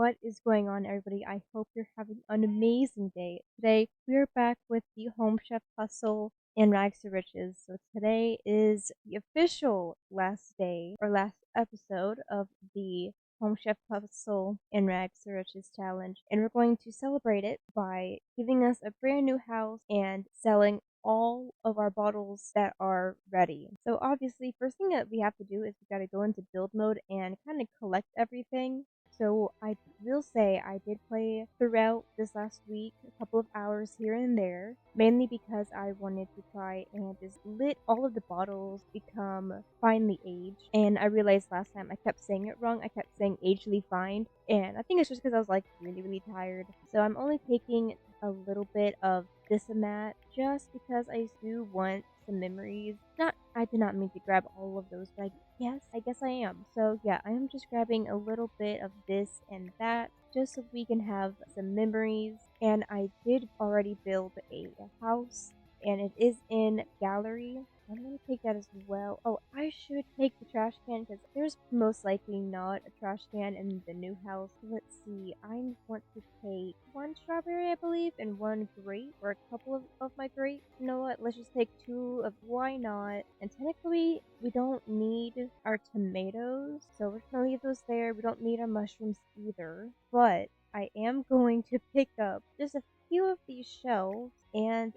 What is going on, everybody? I hope you're having an amazing day. Today, we're back with the Home Chef Hustle and Rags to Riches. So, today is the official last day or last episode of the Home Chef Hustle and Rags to Riches challenge. And we're going to celebrate it by giving us a brand new house and selling all of our bottles that are ready. So obviously, first thing that we have to do is we gotta go into build mode and kind of collect everything. So I will say I did play throughout this last week, a couple of hours here and there, mainly because I wanted to try and just let all of the bottles become finely aged. And I realized last time I kept saying it wrong. I kept saying agedly fined, and I think it's just because I was like really tired. So I'm only taking a little bit of this and that just because I do want some memories. Not, I did not mean to grab all of those, but I guess I am. So yeah, I am just grabbing a little bit of this and that just so we can have some memories. And I did already build a house and it is in gallery. I'm gonna take that as well. Oh, I should take the trash can because there's most likely not a trash can in the new house. Let's see. I want to take one strawberry, I believe, and one grape, or a couple of my grapes. You know what? Let's just take two of why not? And technically, we don't need our tomatoes, so we're gonna leave those there. We don't need our mushrooms either, but I am going to pick up just a few of these shelves, and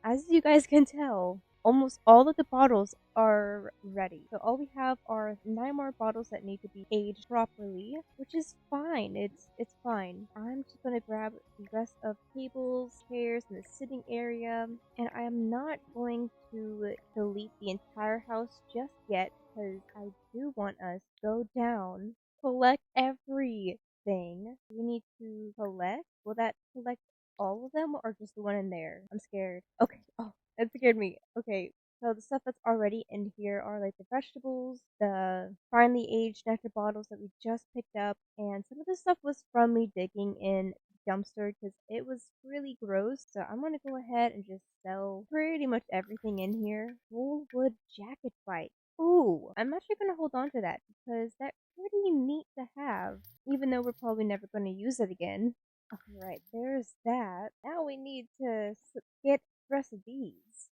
as you guys can tell, almost all of the bottles are ready. So all we have are 9 more bottles that need to be aged properly, which is fine. It's fine. I'm just gonna grab the rest of tables, chairs, and the sitting area, and I am not going to delete the entire house just yet because I do want us to go down, collect everything we need to collect. Will that collect all of them or just the one in there? I'm scared. Okay. Oh, that scared me. Okay, so the stuff that's already in here are like the vegetables, the finely aged nectar bottles that we just picked up, and some of this stuff was from me digging in the dumpster because it was really gross. So I'm gonna go ahead and just sell pretty much everything in here. Full wood jacket bike. Ooh, I'm actually gonna hold on to that because that's pretty neat to have, even though we're probably never gonna use it again. Alright, there's that. Now we need to get the rest of these.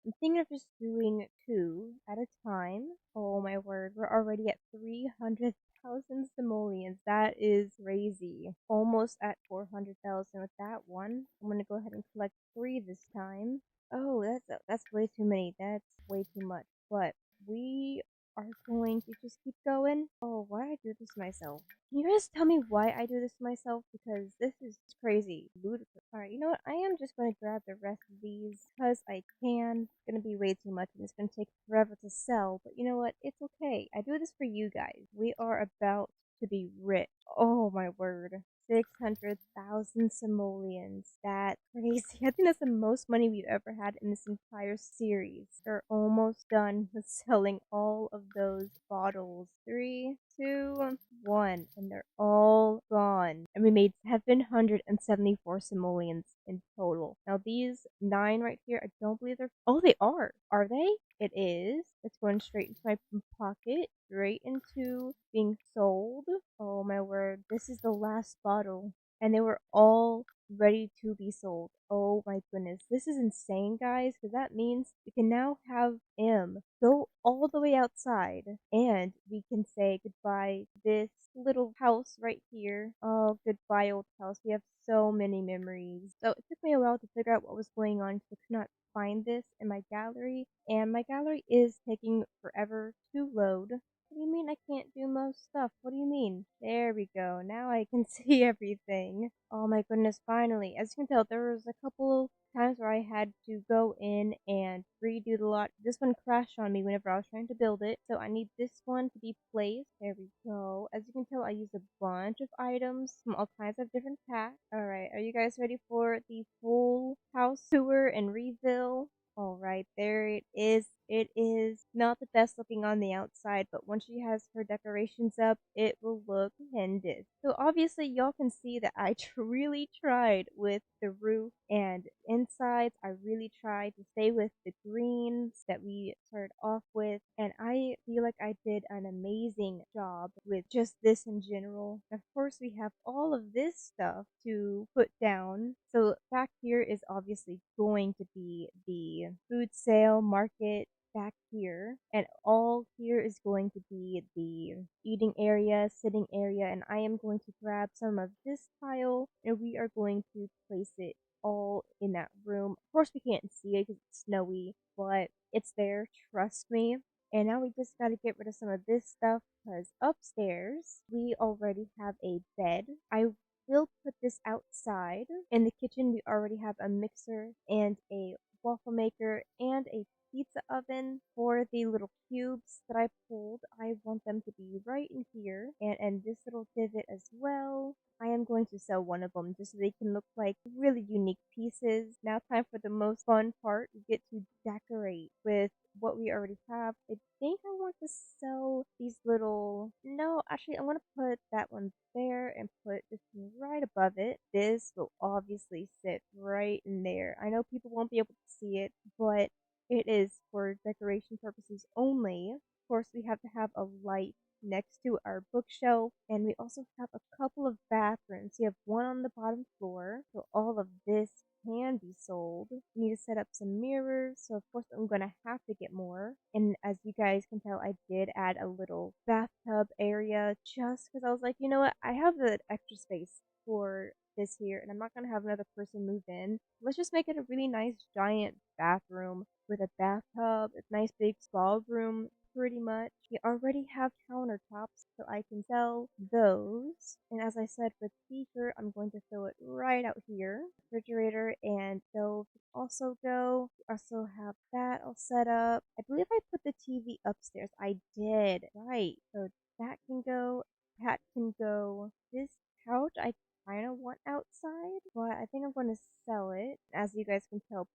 I'm thinking of just doing 2 at a time. Oh my word, we're already at 300,000 simoleons. That is crazy. Almost at 400,000 with that one. I'm gonna go ahead and collect 3 this time. Oh, that's way too many. That's way too much. But we are going to just keep going. Oh, why did I do this to myself? Can you guys tell me why I do this to myself? Because this is crazy. Ludicrous. Alright, you know what? I am just going to grab the rest of these because I can. It's going to be way too much and it's going to take forever to sell. But you know what? It's okay. I do this for you guys. We are about to be rich. Oh my word. 600,000 simoleons. That's crazy. I think that's the most money we've ever had in this entire series. We're almost done with selling all of those bottles. 3, 2, 1. And they're all gone. And we made 774 simoleons in total. Now these 9 right here, I don't believe they're... Oh, they are. Are they? It is. It's going straight into my pocket, straight into being sold. Oh my word, this is the last bottle. And they were all ready to be sold. Oh my goodness, this is insane, guys, because that means we can now have M go all the way outside and we can say goodbye to this little house right here. Oh, goodbye, old house. We have so many memories. So it took me a while to figure out what was going on because I could not find this in my gallery, and my gallery is taking forever to load. What do you mean I can't do most stuff? What do you mean? There we go. Now I can see everything. Oh my goodness, finally. As you can tell, there was a couple times where I had to go in and redo the lot. This one crashed on me whenever I was trying to build it, so I need this one to be placed. There we go. As you can tell, I use a bunch of items from all kinds of different packs. Alright, are you guys ready for the full house tour and reveal? Alright, there it is. It is not the best looking on the outside, but once she has her decorations up, it will look stupendous. So obviously y'all can see that I really tried with the roof and insides. I really tried to stay with the greens that we started off with, and I feel like I did an amazing job with just this in general. Of course, we have all of this stuff to put down. So back here is obviously going to be the food sale market back here, and all here is going to be the eating area, sitting area, and I am going to grab some of this tile and we are going to place it all in that room. Of course, we can't see it because it's snowy, but it's there, trust me. And now we just got to get rid of some of this stuff because upstairs we already have a bed. I will put this outside. In the kitchen, we already have a mixer and a waffle maker and a pizza oven. For the little cubes that I pulled, I want them to be right in here and this little divot as well. I am going to sell one of them just so they can look like really unique pieces. Now time for the most fun part. We get to decorate with what we already have. I think I want to sell these little... No, actually I want to put that one there and put this one right above it. This will obviously sit right in there. I know people won't be able to see it, but it is for decoration purposes only. Of course, we have to have a light next to our bookshelf, and we also have a couple of bathrooms. We have one on the bottom floor, so all of this can be sold. We need to set up some mirrors, so of course I'm gonna have to get more. And as you guys can tell, I did add a little bathtub area just because I was like, you know what, I have the extra space for this here, and I'm not gonna have another person move in. Let's just make it a really nice giant bathroom with a bathtub, a nice big spa room, pretty much. We already have countertops, so I can sell those. And as I said, with speaker, I'm going to throw it right out here. Refrigerator and stove can also go. We also have that all set up. I believe I put the TV upstairs. I did. Right. So that can go. That can go. This couch, I kind of want outside, but I think I'm going to sell it. As you guys can tell,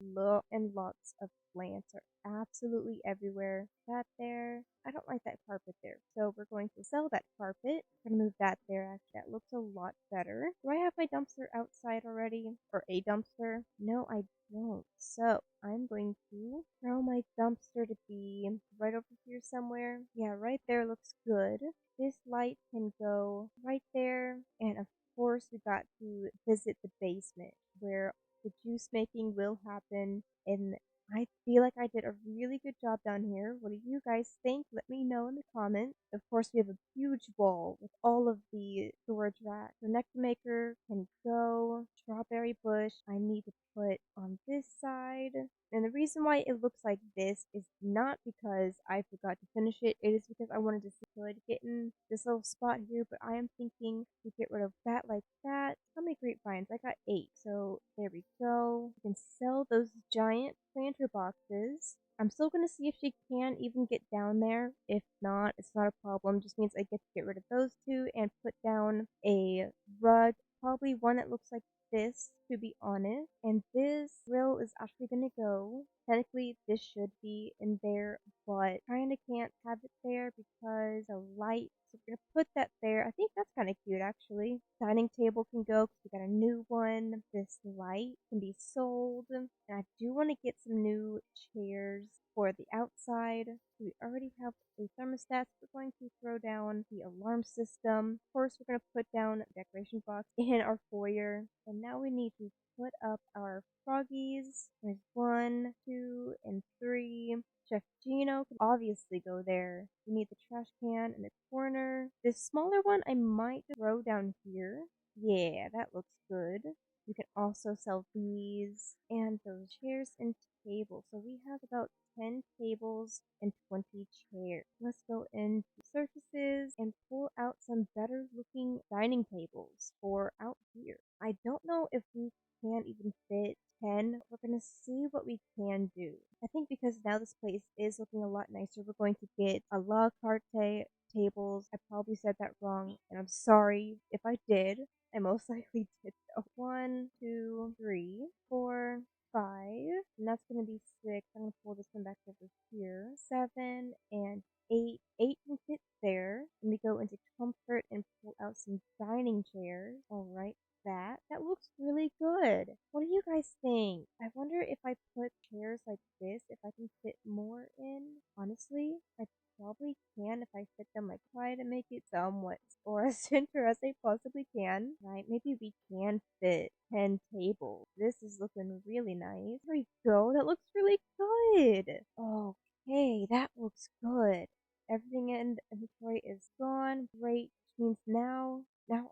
and lots of plants are absolutely everywhere. That there, I don't like that carpet there, so we're going to sell that carpet. We're going to move that there. Actually, that looks a lot better. Do I have my dumpster outside already? Or a dumpster? No, I don't. So I'm going to throw my dumpster to be right over here somewhere. Yeah, right there looks good. This light can go right there, and of course we got to visit the basement where the juice making will happen, and I feel like I did a really good job down here. What do you guys think? Let me know in the comments. Of course, we have a huge wall with all of the storage racks. The nectar maker can go. Strawberry bush I need to put on this side. And the reason why it looks like this is not because I forgot to finish it. It is because I wanted to see if I could get in this little spot here. But I am thinking to get rid of that like that. How many grapevines? I got 8. So there we go. We can sell those giant planter boxes. I'm still going to see if she can even get down there. If not, it's not a problem. Just means I get to get rid of those two and put down a rug. Probably one that looks like this, to be honest. And this grill is actually gonna go. Technically, this should be in there, but kinda can't have it there because the light. So we're gonna put that there. I think that's kind of cute, actually. Dining table can go because we got a new one. This light can be sold, and I do want to get some new chairs for the outside. We already have a thermostat. So we're going to throw down the alarm system. Of course, we're going to put down a decoration box in our foyer. And now we need to put up our froggies. There's 1, 2, and 3. Chef Gino can obviously go there. We need the trash can in the corner. This smaller one I might throw down here. Yeah, that looks good. You can also sell these and those chairs and tables. So we have about 10 tables and 20 chairs. Let's go into surfaces and pull out some better looking dining tables for out here. I don't know if we can even fit 10. We're going to see what we can do. I think because now this place is looking a lot nicer, we're going to get a la carte tables. I probably said that wrong, and I'm sorry if I did. I most likely did. So 1, 2, 3, 4, 5, and that's gonna be 6. I'm gonna pull this one back over here. 7 and 8. 8 can fit there. Let me go into comfort and pull out some dining chairs. All right, that looks really good. What do you guys think? I wonder if I put chairs like this, if I can fit more in. Honestly, I probably can if I fit them, like try to make it somewhat or as center as I possibly can. Right? Maybe we can fit 10 tables. This is looking really nice. There we go. That looks really good. Okay, that looks good. Everything in inventory is gone. Great. Which means now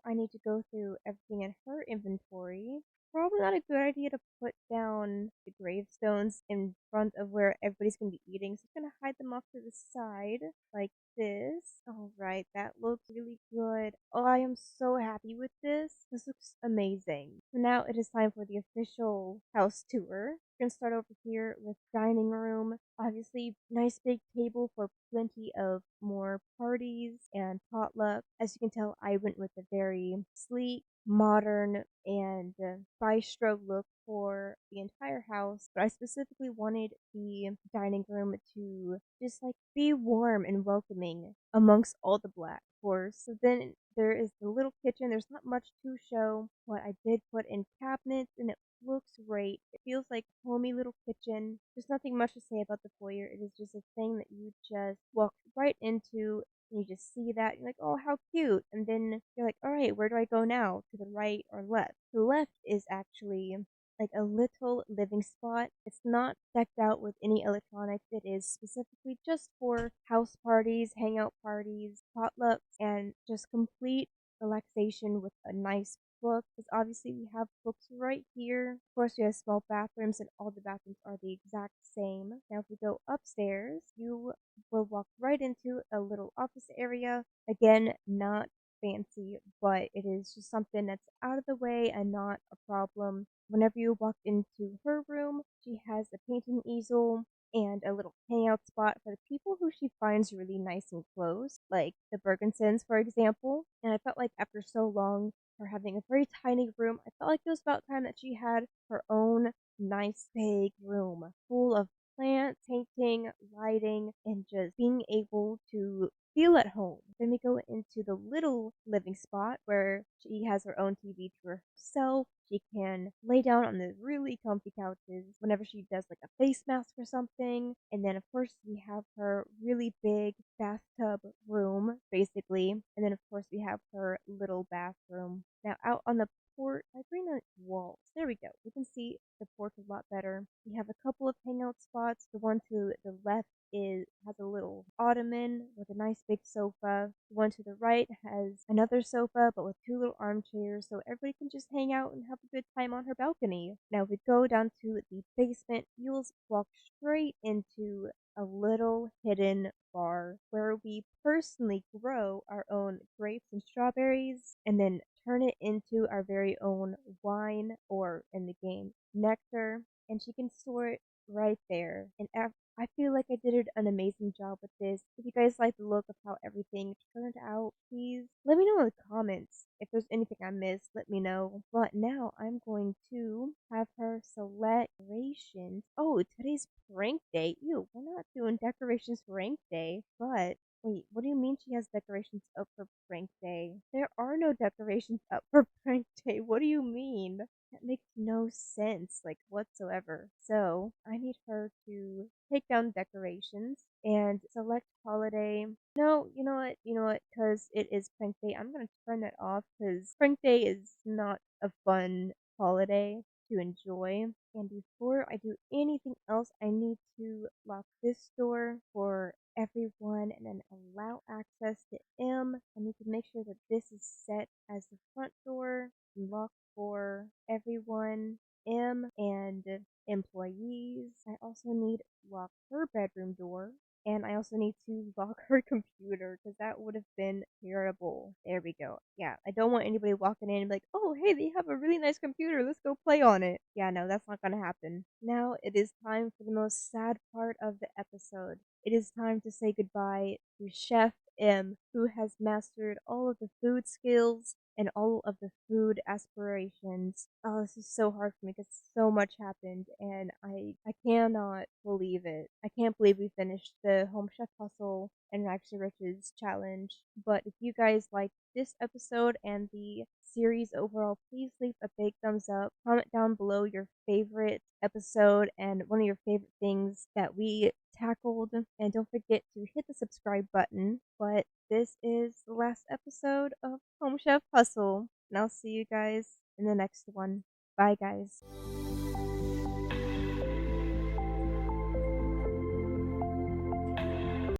I need to go through everything in her inventory. Probably not a good idea to put down the gravestones in front of where everybody's gonna be eating. So I'm gonna hide them off to the side like this. Alright, that looks really good. Oh, I am so happy with this. This looks amazing. So now it is time for the official house tour. We're gonna start over here with dining room. Obviously, nice big table for plenty of more parties and potluck. As you can tell, I went with a very sleek, modern, and bistro look for the entire house, but I specifically wanted the dining room to just like be warm and welcoming amongst all the black, of course. So then there is the little kitchen. There's not much to show, but I did put in cabinets and it looks great. It feels like a homey little kitchen. There's nothing much to say about the foyer. It is just a thing that you just walk right into and you just see that. You're like, oh, how cute. And then you're like, all right, where do I go now? To the right or left? The left is actually like a little living spot. It's not decked out with any electronics. It is specifically just for house parties, hangout parties, potlucks, and just complete relaxation with a nice book. Because obviously we have books right here. Of course, we have small bathrooms, and all the bathrooms are the exact same. Now, if we go upstairs, you will walk right into a little office area. Again, not fancy, but it is just something that's out of the way and not a problem. Whenever you walk into her room, she has a painting easel and a little hangout spot for the people who she finds really nice and close, like the Bergensons, for example. And I felt like after so long, her having a very tiny room, I felt like it was about time that she had her own nice big room full of plants, painting, lighting, and just being able to feel at home. Then we go into the little living spot where she has her own TV to herself. She can lay down on the really comfy couches whenever she does like a face mask or something. And then, of course, we have her really big bathtub room, basically. And then, of course, we have her little bathroom. Now, out on the porch, I bring the walls. There we go. We can see the porch a lot better. We have a couple of hangout spots. The one to the left has a little ottoman with a nice big sofa. The one to the right has another sofa but with two little armchairs so everybody can just hang out and have a good time on her balcony. Now if we go down to the basement, you'll walk straight into a little hidden bar where we personally grow our own grapes and strawberries and then turn it into our very own wine, or in the game, nectar, and she can store it right there. And I feel like I did an amazing job with this. If you guys like the look of how everything turned out, please let me know in the comments. If there's anything I missed, let me know. But now I'm going to have her select decorations. Oh, today's prank day. Ew, we're not doing decorations for prank day, but wait, what do you mean she has decorations up for prank day? There are no decorations up for prank day. What do you mean? That makes no sense, like whatsoever. So I need her to take down decorations and select holiday. No, you know what? You know what? Because it is prank day, I'm gonna turn that off because prank day is not a fun holiday to enjoy. And before I do anything else, I need to lock this door for everyone and then allow access to M. I need to make sure that this is set as the front door, lock for everyone, M, and employees. I also need to lock her bedroom door. And I also need to lock her computer because that would have been terrible. There we go. Yeah, I don't want anybody walking in and be like, oh, hey, they have a really nice computer. Let's go play on it. Yeah, no, that's not going to happen. Now it is time for the most sad part of the episode. It is time to say goodbye to Chef M, who has mastered all of the food skills and all of the food aspirations. Oh, this is so hard for me because so much happened, and I cannot believe it. I can't believe we finished the Home Chef Hustle and Rags to Riches challenge. But if you guys like this episode and the series overall, please leave a big thumbs up. Comment down below your favorite episode and one of your favorite things that we tackled. And don't forget to hit the subscribe button. But this is the last episode of Home Chef Hustle. And I'll see you guys in the next one. Bye, guys.